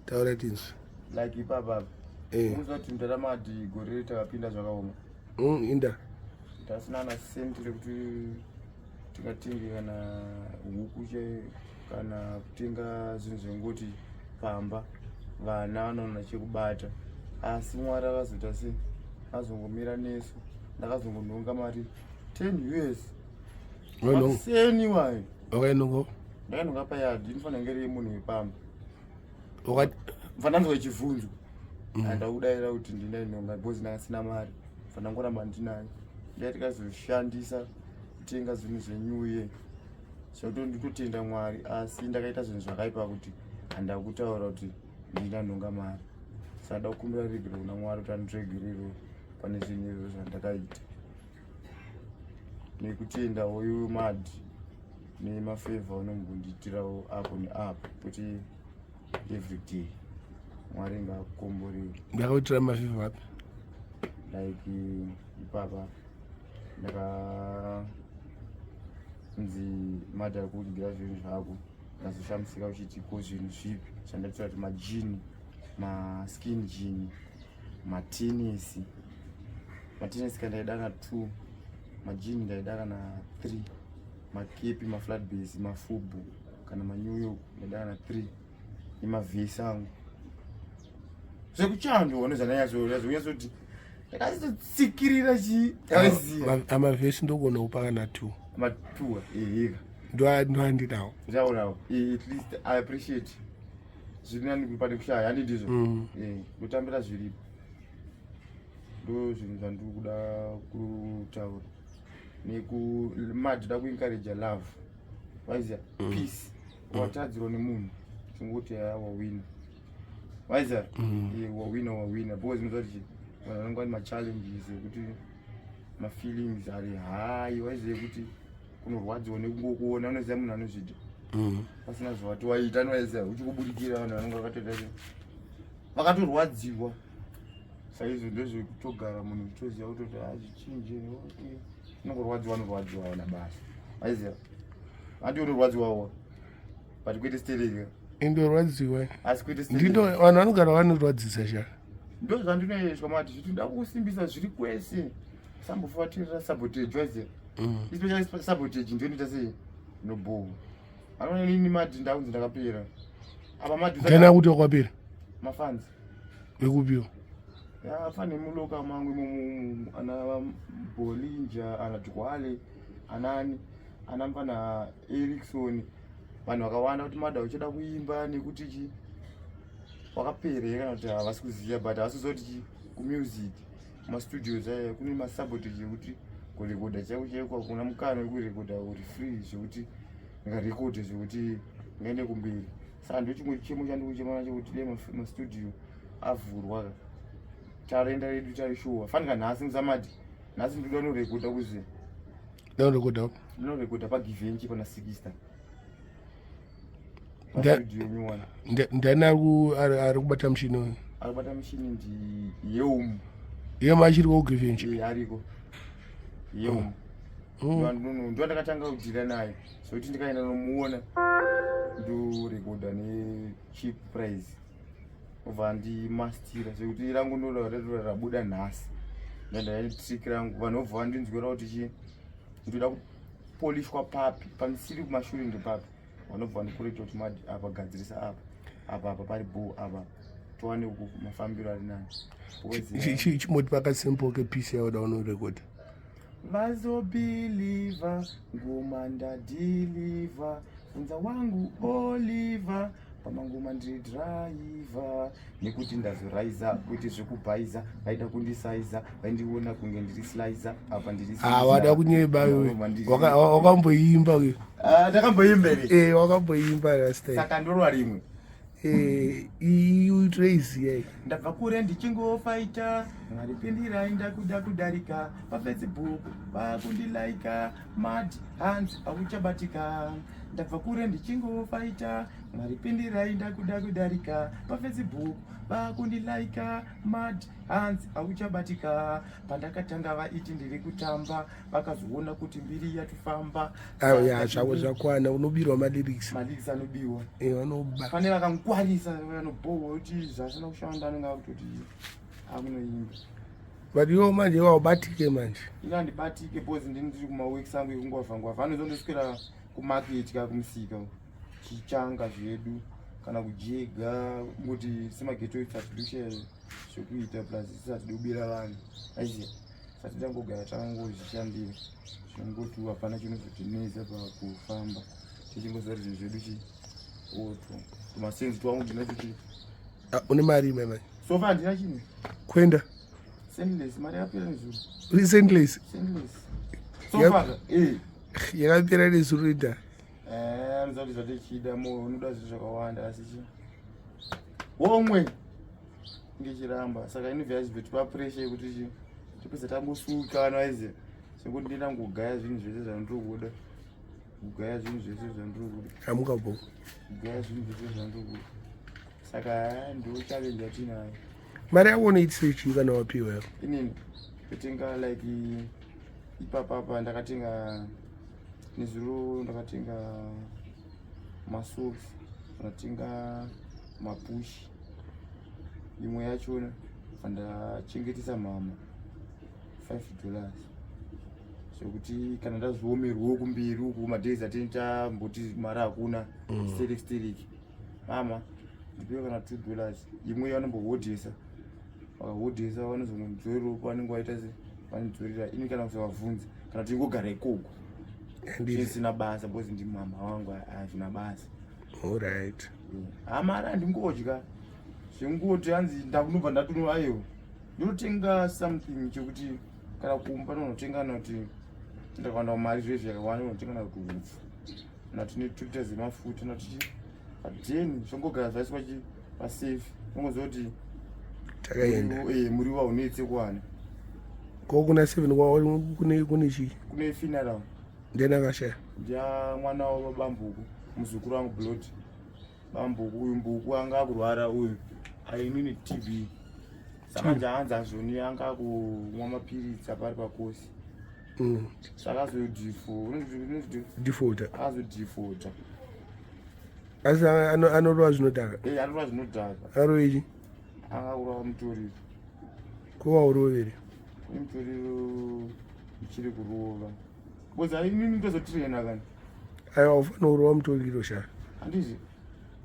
taura tinzvi like ipapa unozoti mutaramati gore takapinda zvakaoma inda tasina na senti rekuti tikatenge kana huku kana kutenga zvinhu zvengoti pamba vana vanoona chekubata asi Mwari akazoita sei azongomira nesu ndakazongonhonga mari 10 US maseni wayo wakainongo ndainonga payadi inofanira ngeri yemunhu wepamba mfananidzo wechivhunzo handaudaira kuti ndindainonga bhozi ndakasina mari fanira ngoramba ndinayo ndatikazoshandisa kutenga zvinhu zvenyuye nditotenda Mwari asi ndakaita zvinhu zvakaipa kuti handada kutaura kuti ndindanhonga mari sada kukumbira regero kuna Mwari kuti andiregerero pane zvinhu zvandakaita nekutenda uyu Mad nemafavha unongondiitirawo apo neapo kuti everyday Mwari ngakukomborere. Ndakaitira mafavha api like ipapa nzi Mad ari kukudyira zvinhu zvako ndazoshamisika uchiti ko zvinhu zvipi zvandatora kuti majini maskin jini matenesi kandaida kana 2 majini ndaida kana 3 makepi maflat base mafubu kana New York ndaida kana 3 nemavhesi angu zvekuchando unozanyazoti ndakazotsikirira amavhesi ndogona kupa kana 2 matua ndoandidawo zvaonawo at least I appreciate zvirinani kupade kushaya handi ndizvo ndotambira zviripo ndo zvinhu zvandiri kuda kutaura Mad da kuencourage love waiziya peace watadzirwa nemunhu chingoti wawina waiziya wawina because ndozoti vanhu vanenge vane machallenges ekuti mafeelings ari high waiziya kuti kunorwadziwa nekungokuona unoziya munhu anozviti pasina zvawati waita anoziya uchikubudikira vanhu vanenge vakatorwadziwa saizvo ndozvekutogara munhu uchitoziva kutoti azvichinje unongorwadziwa na basa waiziya handi unorwadziwawo but kwete stereka indorwadziwa asi kwete ndindo vanhu vanogara vanorwadzisa sha ndo zvandinoyezva mati zviti ndakusimbisa zviri kwese sambofuatirira sabotage waiziya especially sabotage ndinoita sei nobhohu anoona nini Mad ndaunzi ndakapera apa Mad ndana kuti wakwapera mafanzi ekupiwa fane muloka mangu ana Bolinja ana Dwale anani anambana Erickson vanhu vakawanda kuti Mad uchida kuimba nekuti wakapera kana kuti havasi kuziva but havasizoti kumusic mastudios aya kune masabotage ekuti kurekodha chaiko kuna mukana wekurekodha uri free zvekuti ngarekodhe zvekuti ngaende kumberi saka ndochimwe chimo chandikuchema chekuti dai mastudio avhurwa tarenda redu taishowa fanika nhasi musamati nhasi ndoda norekodha kuziva ndinorekodha pagivenchi pana 60 ndani ari kubata mushini arikubata mushini ndi yeumu achiri kugivenchi ariko yeumu ndo ndakatanga kudhira naye sokuti ndikaenda nomuona ndorekodha necheap price obva ndimastira sekuti rangu ndoratora rabuda nhasi ndandaa trick rangu vanhu obva vandinzwira kuti ndoda kupolishwa papi pamusiri kumashure ndepapi vanobva vandikureta kuti Mad apa gadzirisa apa pari bho apa towane uku mafambiro ari nani chimoti pakasimple kepisi yauda unorekodha vazobhiliva ngoma ndadhiliva unza wangu Oliver pamangoma ndiridhiraivha nekuti ndazoraiza kuti zvekubhaiza vaida kundisaiza vaindiona kunge ndiri sliza apa ndiri wada kunyeba wakamboimba ndakamboimba wakamboimba last saka ndorwa rimwe iutrace ndabva kure ndichingofaita maripindirai ndakuda kudarika pafacebook vakundilaika Mad hands auchabatika ndabva kure ndichingofaita maripindirai ndakuda kudarika pafacebook vakundilaika mad hands hauchabatika pandakatanga vaiti ndiri kutamba vakazoona kuti mbiri yatofamba zvako zvakwana unobirwa malyrics anobiwa vanoba pane vakangwarisa vanobhohwa kuti zvasina kushanda anenge akutoti akunoimba but iwo manje waubatike manje ina ndibatike bhozi ndiri kumaweeks angu ekungwavhangwavha anozondoswera kumaketi kakumusika chichanga zvedu kana kujega kuti semageto isatidushe zvekuita plus isatidi kubira vanhu aiziya sati tangogara tangozvishandira zvingoti hapana chinozotineza pakufamba tichingozva kuti zvinhu zvedu chioto tumasenzi twangu ndinatuti une mari imwe sofa handina chinhu kwenda sendless mari yakapera nezuro uri sendless sofa yakapera nezuro rita anoziva kuti zvatichida unoda zvinhu zvakawanda asi womwe ngechiramba saka inobva yachibvetipa puresha yekuti tipedza tambosuka anoaiziya sekuti ndina ngogaya zvinhu zvese zvandinokuda kugaya zvinhu zvese zvandinokuda hamukabvo kugaya zvinhu zvese zvandinokuda saka ndo challenge yatinayo mari yako unoitisei kana wapiwa yako inini kutenga like ipapapa ndakatenga nezuro ndakatenga masocks ndakatenga mapushi imwe yachona ndachengetesa mama $5 zvekuti kana ndazoomerwo kumberi uku madhezi atenta mboti mari hakuna stereki mama ndipiwe kana $2 imwe yanombohodhesa vakahodhesa vanozongodzoreroko vanenge vaita se vanodzorera ini kana kusavabvunza kana kuti ingogara ikoko zvisina basa bcause ndi mama wangu hazvina basa alright mari handingodya zvingoti hanzi ndakunobva ndatunwa aiwo ndinotenga something chekuti kana kumba ndinotenga noti ndakawanda mari zvezvo yakawanda unotenga nakuti hupfu nati netwita zemafuta nati padheni zvongogara zvaiswa pasafe ungoziva kuti takaenda muriwo haunetse kuwana ko kuna 7 kune chii kune funeral ndenakashaya ndia mwana wabambuku muzukuru wangu blood bambuku uyu mbuku anga akurwara uyu ainini tb samanje hanzi azvoni anga kumwa mapiritsi apari pakosi zvakazodifota azodifota asi anorova zvinodhaka anorova zvinodhaka aroichi anga kurova mutoriro kowaurovere kune mutoriro ichiri kurova boza inini ndozotirena kani aiwa ufana urova mutoriro sha handizvi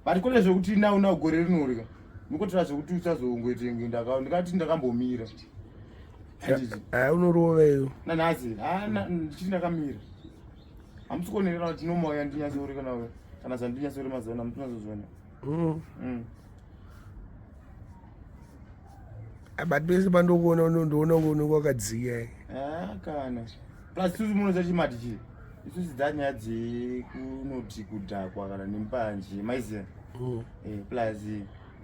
but kune zvekuti nauna gore rinorya nikotora zvekuti uchazongoitenge ndikati ndakambomira handizvi unorova iyo nanhasi ndichiti ndakamira hamusikonerera kuti nomauya ndinyatsori kana zvandinyatsori mazana mutinazozvona but pese pandokuona ndoona kuoneka wakadziya kana plus isusu munoza chimati chii isusu dzanyaya dzekunoti kudhakwa kana nembanje maiziya plus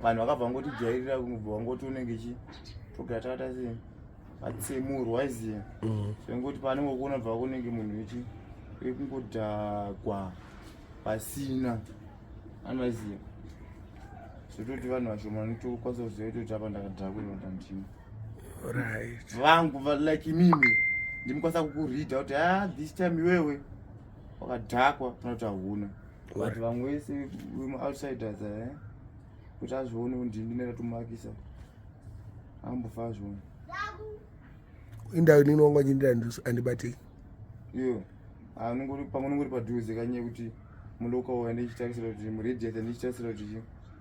vanhu vakabva ngotijairira kunobva wangoti unenge togara takata sei vatsemurwa aiziya zvengoti panenge kuona bva kunenge munhu wekungodhakwa pasina anoaiziya zvototi vanhu vashoma nitokwanisa kuziva kuti apa ndakadhakwirwa ndandini vangu like mimi ndimukwanisa kukuridha kuti this time iwewe wakadhakwa kana kuti hauna but vamwe vese outsiders kuti azvione ndinera tomakisa ambofa azviona indau nini wanga chindira andibatiki iyo pamwe nongori padhuze kanyaya kuti mulokauya ndichitarisira kuti murediata ndichitarisira kuti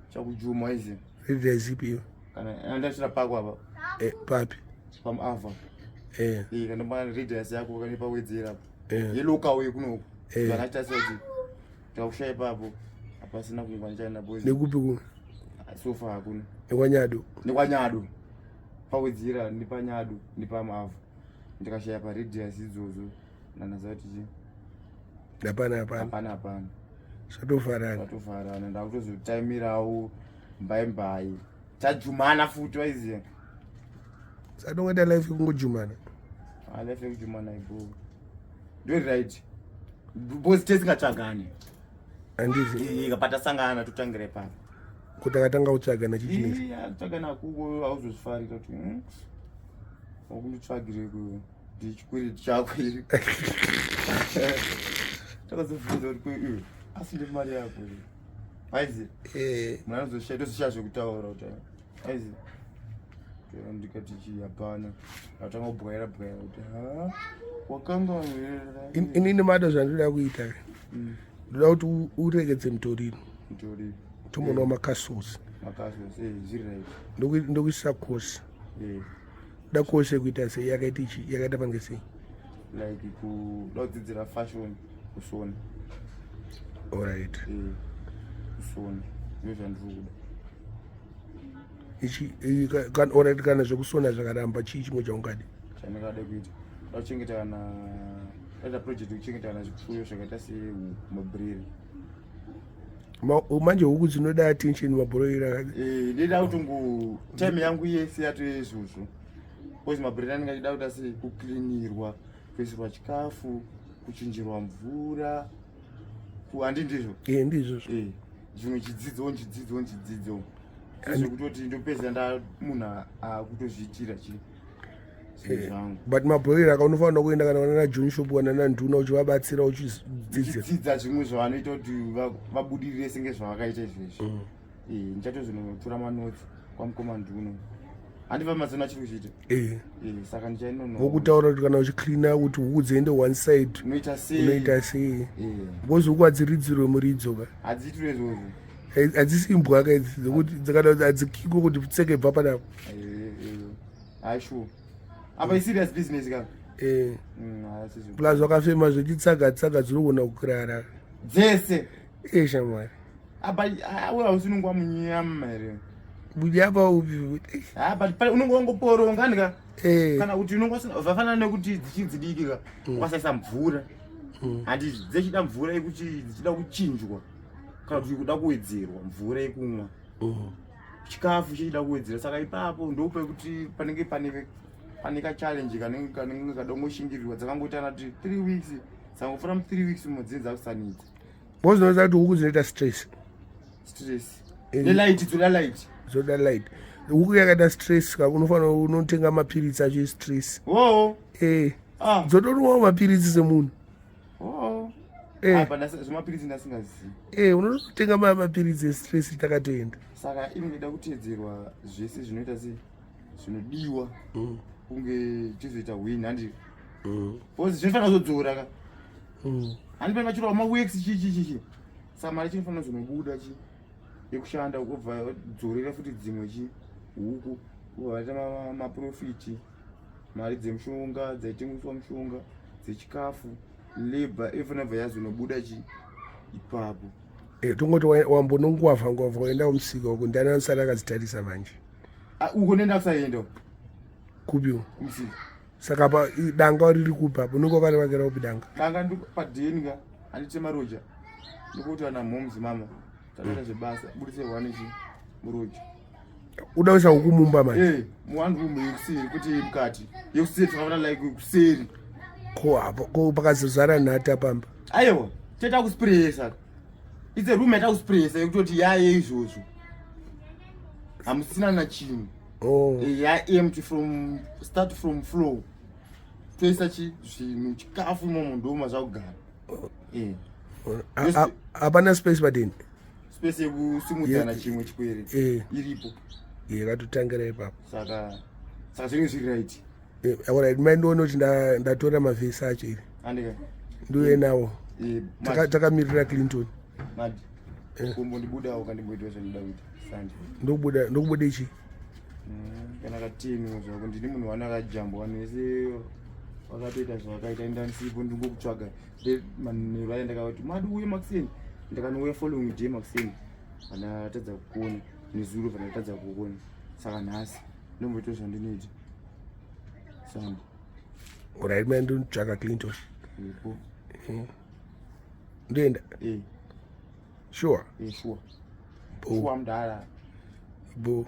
chakujuma izi rediasipiyo kana ndachira pako apa papi pamava kana pana rediasi yako kane pawedzera apo yelokauye kunoko vakachitasira kuti tikakushaya ipapo hapasina kuingwa ndichaenda bozi nekupi kuno sofa hakuna nekwanyado pawedzera ndipanyado ndipamava ndikashaya parediasi idzodzo nanaza kuti hapana zvatofarana ndakutozotaimirawo mbaimbai tajumana futi waiziya sadongeta life kungojumana life yekujumana ibo ndoright bosi tesingatsvagani Andizi. Ikapata sangana tutangire pano. Kuti akatanga kutsvaga nachichinesi. Tsvaga nakuko hauzozvifarira kuti wakundotsvagire ndichikwiriti chako iri. Takazobvunza kuti asi ndi mari yako iri. Aizi. Mwana anozoshaye zvekutaura kuti aizi. Ndikati hapana. Atanga kubwira kuti wakanga inini Mado zvandoda kuita. Ndoda kuti uregedze mutoriro. Tomonawo makasosi. Zviri right. Ndokuisa kosi. Da kosi kuita sei yakaita ichi yakaita pange sei. Like kudzidzira fashion kusona. Alright. Kusona. Ndozvandikuda. Ichi alright kana zvekusona zvakaramba chii chimwe chaungadi. Chandingada kuita. Kuchengeta project kuchengetana zvipfuyo zvakaita semabhureri. Manje huku dzinoda attention mabhureri. Ndida kuti time yangu yese yatove izvozvo. Kozi mabhureri anenge achida kuti asi kuklinirwa, kuisirwa chikafu, kuchinjirwa mvura. Handi ndizvo? Ndizvo. Zvimwe chidzidzo. Zvekutoti ndopedza munhu akutozviitira chii. But mabhureri akaunofanira kuenda kana wana John shop wana Nduna uchivabatsira uchidzidza zvimwe zvavanoita kuti vabudirire senge zvavakaita izvezvi. Nichatozvinotora manotsi kwamukoma Nduna. Handiva mazona chiri kuchiita. Saka ndichainonoa. Vokutaura kuti kana uchicleana kuti huku dziende one side. Unoita sei. Because huku hadziridzirwe muridzo ka. Hadziitwe izvozvo. Hadzisi imbwa kaidzi dzekuti dzakada hadzikiko kuti pfutseke bva panapo. Sure. Apa serious business ka. Plus wakafema zvechitsaga dzinogona kukurara. Dzese. Shamwari. Apa awe usinongwa munyama here. Bujapa upi. But unongoporonga ndika. Kana kuti vafana nekuti dzichidiki ka. Ukasaisa mvura. Handi dzechida mvura yekuti dzichida kuchinjwa. Kana kuti kuda kuwedzerwa mvura yekumwa. Chikafu chichida kuwedzera saka ipapo ndope kuti panenge panika challenge kanenge kadongoshingirirwa dzakangoitana kuti 3 weeks sangofura mu 3 weeks mudzinza kusanidza. Boss knows that huku dzinoita stress. Light. Zoda light. Huku yakaita stress ka unofanira unotenga mapiritsi acho stress. Dzotorwa mapiritsi semunhu. Apa zvemapiritsi ndasingazivi. Unotenga mapiritsi stress takatoenda. Saka inoda kuteedzerwa zvese zvinoita zvinodiwa kunge chizoita win handi. Boss zvinofanira kuzodzora ka. Handi pachirwa maweeks chichi. Saka mari chinofanira kuzobuda chi. Yekushanda ukobva dzorera futi dzimwe huku uvaita maprofiti mari dzemushonga dzaitengeswa mushonga dzechikafu labor efanabva yazonobuda ipapo. Tongoti wambonongwavha waenda kumusika uko ndiani anosara akadzitarisa manje. Uko nenda kusaenda kupiwo kumusika. Saka pa danga riri kupa unenge wakarevakira kupi danga. Danga ndi padheni ka anditema roja ndikuti ana moms mama taita zvebasa budise wanechi muroja. Uda kuisa hukumumba manje. Muwandu yekuseri kuti mukati yekuseri takaona like kuseri. Ko pakazozara nhata pamba. Aiwa teta kuspray saka. It's a room yata kuspraysa yekutoti yaye izvozvo. Hamusina na chinhu. Empty from start from floor. Toisa zvinhu chikafu imomo ndoma zvakugara. Hapana space padeni. Space yekusimudzana chimwe chikwere iripo. Yakatotangira ipapo. Saka zvinhu zviri right. Alright, mandoona kuti ndatora mavhesi acho iri. Andika. Ndiuye nawo. Takamirira Clinton. Mad. Kumbo ndibudawo kandimboitwa zvandinoda kuita. Sanje. Ndokubuda ichi. Kana katini zvako ndini munhu wanakajambwa vanese wakatoita zvakaita indandisipo ndingokutsvaga manero aenda kuti Mado uye Maxine ndakanouya following day Maxine vanatadza kukuona nezuro vanatadza kukuona saka nhasi ndomboitwa zvandinoita sande. Alright man, ndinotsvaga Clinton. Ipo. Ndoenda. Sure. Sure. Bo. Mdala. Bo.